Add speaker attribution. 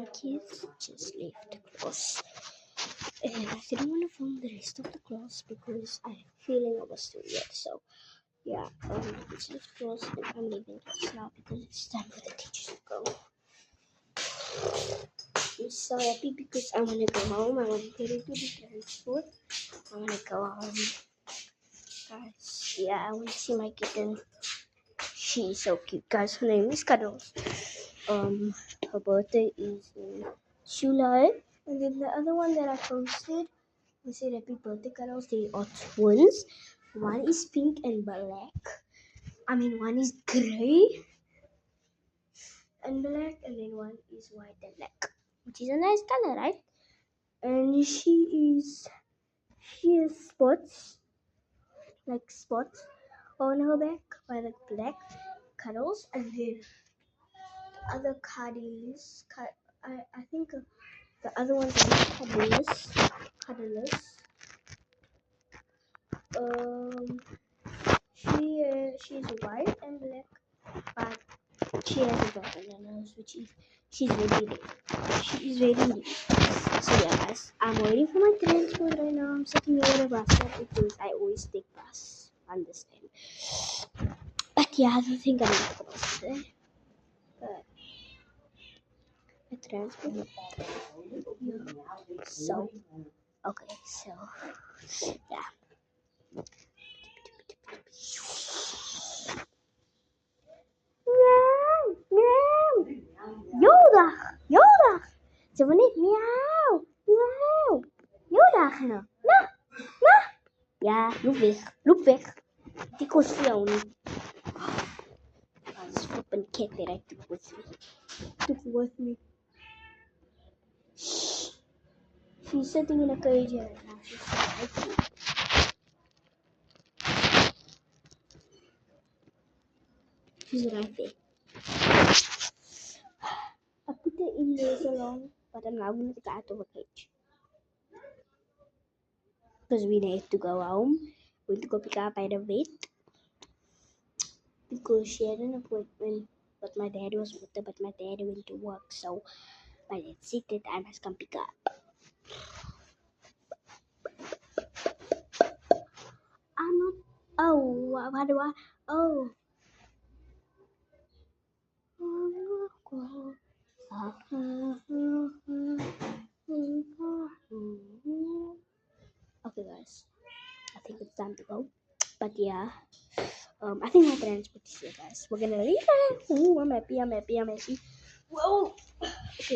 Speaker 1: my kids just left the class, and I didn't want to film the rest of the class because I feeling I was too weird. So yeah, it's left class and I'm leaving class now because it's time for the teachers to go. I'm so happy because I want to go home. I want to get into the transport. I want to go home, guys. Yeah, I want to see my kitten. She's so cute, guys. Her name is Cuddles. Her birthday is in July, and then the other one that I posted, we said happy birthday, Cuddles. They are twins. One is pink and black. One is gray and black, and then one is white and black, which is a nice color, right? And she has spots, like spots on her back by the black Cuddles, and then the other cuddlies. I think the other ones are cuddlers. She's white and black, but she has a dot on her nose, which is she's very red. She is very red. So yeah, guys, I'm waiting for my transport right now. I'm sitting here at a bus stop because I always take bus. Understand? But yeah, I don't think I'm gonna take bus today. But my transport. Yeah. So okay, so yeah. Yoda. Ze van niet miauw. Yoda nou. Ja, loop weg. Die kost voor jou niet. Dat is flipping cat that I took with me. Shh. She's sitting in a cage right now. She's so happy. She's right there. I put her in there so long, but I'm now going to take her out of a cage. Because we need to go home. We need to go pick her up by the vet. Because she had an appointment, but my dad was with her, but my dad went to work, so my dad said that I must come pick her up. I'm not. Oh, what do I? Oh. Okay, guys. I think it's time to go. But yeah. I think my transport is here, guys. We're gonna leave. Ooh, I'm happy. Whoa!